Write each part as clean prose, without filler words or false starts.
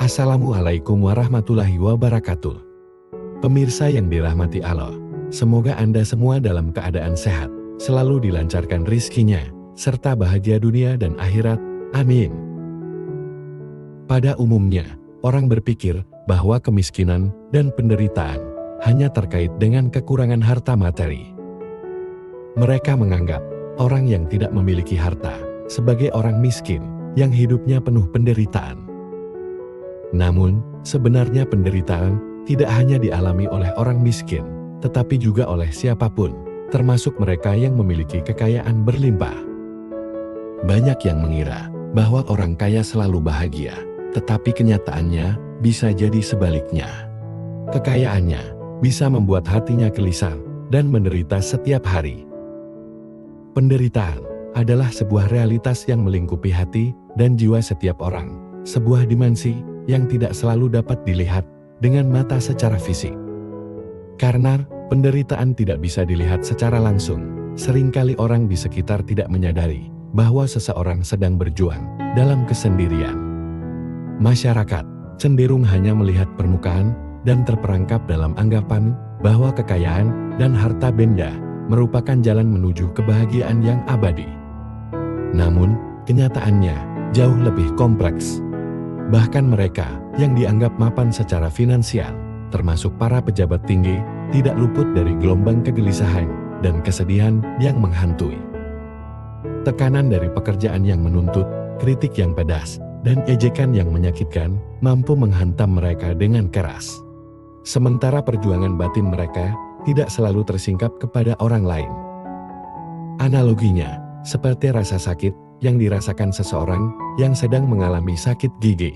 Assalamualaikum warahmatullahi wabarakatuh. Pemirsa yang dirahmati Allah, semoga Anda semua dalam keadaan sehat, selalu dilancarkan rizkinya, serta bahagia dunia dan akhirat. Amin. Pada umumnya, orang berpikir bahwa kemiskinan dan penderitaan hanya terkait dengan kekurangan harta materi. Mereka menganggap orang yang tidak memiliki harta sebagai orang miskin yang hidupnya penuh penderitaan. Namun, sebenarnya penderitaan tidak hanya dialami oleh orang miskin, tetapi juga oleh siapapun, termasuk mereka yang memiliki kekayaan berlimpah. Banyak yang mengira bahwa orang kaya selalu bahagia, tetapi kenyataannya bisa jadi sebaliknya. Kekayaannya bisa membuat hatinya gelisah dan menderita setiap hari. Penderitaan adalah sebuah realitas yang melingkupi hati dan jiwa setiap orang, sebuah dimensi yang tidak selalu dapat dilihat dengan mata secara fisik. Karena penderitaan tidak bisa dilihat secara langsung, seringkali orang di sekitar tidak menyadari bahwa seseorang sedang berjuang dalam kesendirian. Masyarakat cenderung hanya melihat permukaan dan terperangkap dalam anggapan bahwa kekayaan dan harta benda merupakan jalan menuju kebahagiaan yang abadi. Namun, kenyataannya jauh lebih kompleks. Bahkan mereka yang dianggap mapan secara finansial, termasuk para pejabat tinggi, tidak luput dari gelombang kegelisahan dan kesedihan yang menghantui. Tekanan dari pekerjaan yang menuntut, kritik yang pedas, dan ejekan yang menyakitkan mampu menghantam mereka dengan keras. Sementara perjuangan batin mereka tidak selalu tersingkap kepada orang lain. Analoginya, seperti rasa sakit yang dirasakan seseorang yang sedang mengalami sakit gigi.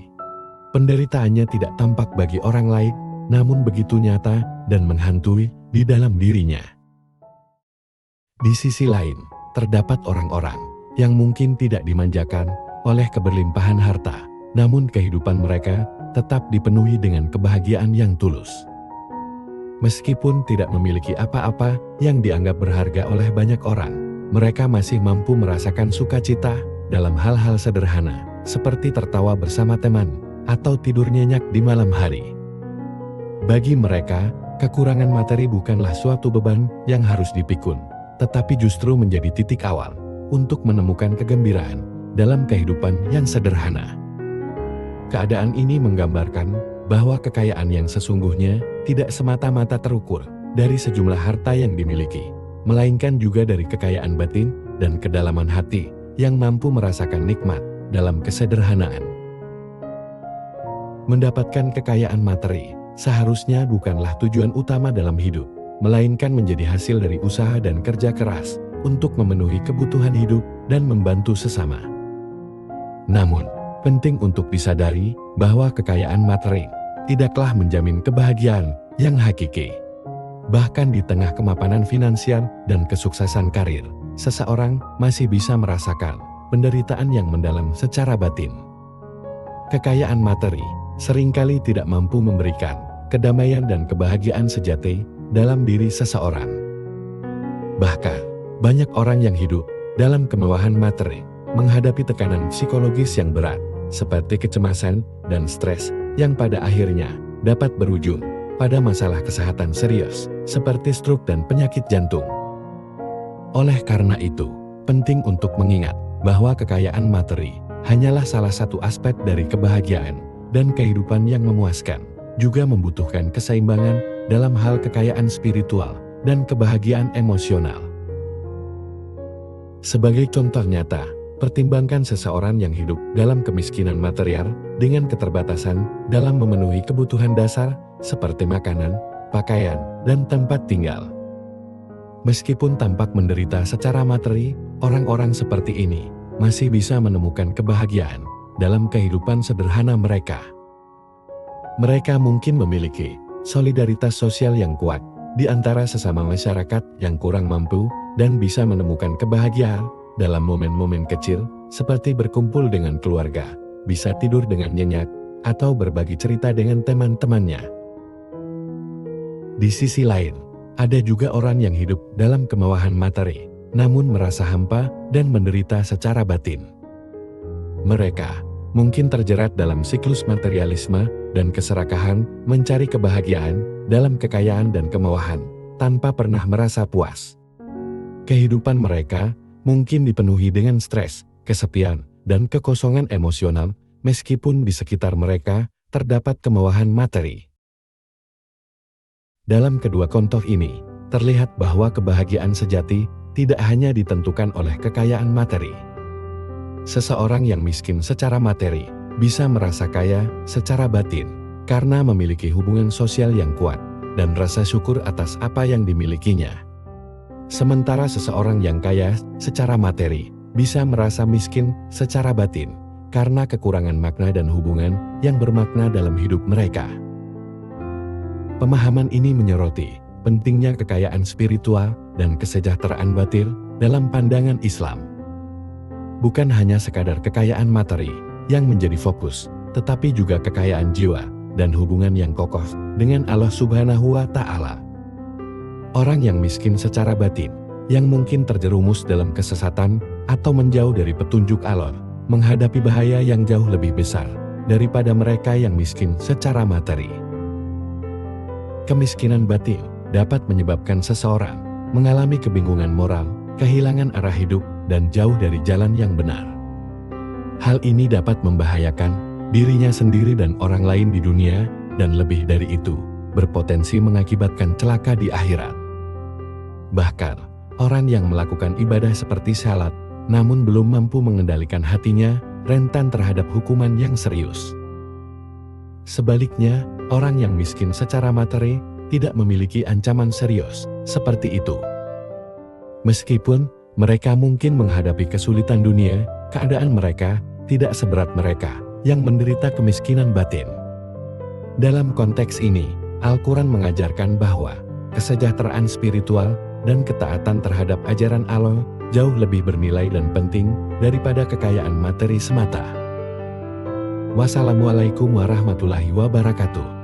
Penderitaannya tidak tampak bagi orang lain, namun begitu nyata dan menghantui di dalam dirinya. Di sisi lain, terdapat orang-orang yang mungkin tidak dimanjakan oleh keberlimpahan harta, namun kehidupan mereka tetap dipenuhi dengan kebahagiaan yang tulus. Meskipun tidak memiliki apa-apa yang dianggap berharga oleh banyak orang, mereka masih mampu merasakan sukacita dalam hal-hal sederhana, seperti tertawa bersama teman, atau tidur nyenyak di malam hari. Bagi mereka, kekurangan materi bukanlah suatu beban yang harus dipikul, tetapi justru menjadi titik awal untuk menemukan kegembiraan dalam kehidupan yang sederhana. Keadaan ini menggambarkan bahwa kekayaan yang sesungguhnya tidak semata-mata terukur dari sejumlah harta yang dimiliki, melainkan juga dari kekayaan batin dan kedalaman hati yang mampu merasakan nikmat dalam kesederhanaan. Mendapatkan kekayaan materi seharusnya bukanlah tujuan utama dalam hidup, melainkan menjadi hasil dari usaha dan kerja keras untuk memenuhi kebutuhan hidup dan membantu sesama. Namun, penting untuk disadari bahwa kekayaan materi tidaklah menjamin kebahagiaan yang hakiki. Bahkan di tengah kemapanan finansial dan kesuksesan karir, seseorang masih bisa merasakan penderitaan yang mendalam secara batin. Kekayaan materi seringkali tidak mampu memberikan kedamaian dan kebahagiaan sejati dalam diri seseorang. Bahkan, banyak orang yang hidup dalam kemewahan materi menghadapi tekanan psikologis yang berat, seperti kecemasan dan stres yang pada akhirnya dapat berujung pada masalah kesehatan serius, seperti stroke dan penyakit jantung. Oleh karena itu, penting untuk mengingat bahwa kekayaan materi hanyalah salah satu aspek dari kebahagiaan dan kehidupan yang memuaskan, juga membutuhkan keseimbangan dalam hal kekayaan spiritual dan kebahagiaan emosional. Sebagai contoh nyata, pertimbangkan seseorang yang hidup dalam kemiskinan material dengan keterbatasan dalam memenuhi kebutuhan dasar seperti makanan, pakaian, dan tempat tinggal. Meskipun tampak menderita secara materi, orang-orang seperti ini masih bisa menemukan kebahagiaan dalam kehidupan sederhana mereka. Mereka mungkin memiliki solidaritas sosial yang kuat di antara sesama masyarakat yang kurang mampu dan bisa menemukan kebahagiaan dalam momen-momen kecil seperti berkumpul dengan keluarga, bisa tidur dengan nyenyak, atau berbagi cerita dengan teman-temannya. Di sisi lain, ada juga orang yang hidup dalam kemewahan materi, namun merasa hampa dan menderita secara batin. Mereka mungkin terjerat dalam siklus materialisme dan keserakahan, mencari kebahagiaan dalam kekayaan dan kemewahan, tanpa pernah merasa puas. Kehidupan mereka mungkin dipenuhi dengan stres, kesepian, dan kekosongan emosional, meskipun di sekitar mereka terdapat kemewahan materi. Dalam kedua contoh ini, terlihat bahwa kebahagiaan sejati tidak hanya ditentukan oleh kekayaan materi. Seseorang yang miskin secara materi bisa merasa kaya secara batin karena memiliki hubungan sosial yang kuat dan rasa syukur atas apa yang dimilikinya. Sementara seseorang yang kaya secara materi bisa merasa miskin secara batin karena kekurangan makna dan hubungan yang bermakna dalam hidup mereka. Pemahaman ini menyoroti pentingnya kekayaan spiritual dan kesejahteraan batin dalam pandangan Islam. Bukan hanya sekadar kekayaan materi yang menjadi fokus, tetapi juga kekayaan jiwa dan hubungan yang kokoh dengan Allah Subhanahu wa Ta'ala. Orang yang miskin secara batin, yang mungkin terjerumus dalam kesesatan atau menjauh dari petunjuk Allah, menghadapi bahaya yang jauh lebih besar daripada mereka yang miskin secara materi. Kemiskinan batin dapat menyebabkan seseorang mengalami kebingungan moral, kehilangan arah hidup, dan jauh dari jalan yang benar. Hal ini dapat membahayakan dirinya sendiri dan orang lain di dunia, dan lebih dari itu, berpotensi mengakibatkan celaka di akhirat. Bahkan, orang yang melakukan ibadah seperti salat, namun belum mampu mengendalikan hatinya, rentan terhadap hukuman yang serius. Sebaliknya, orang yang miskin secara materi tidak memiliki ancaman serius seperti itu. Meskipun mereka mungkin menghadapi kesulitan dunia, keadaan mereka tidak seberat mereka yang menderita kemiskinan batin. Dalam konteks ini, Al-Quran mengajarkan bahwa kesejahteraan spiritual dan ketaatan terhadap ajaran Allah jauh lebih bernilai dan penting daripada kekayaan materi semata. Wassalamualaikum warahmatullahi wabarakatuh.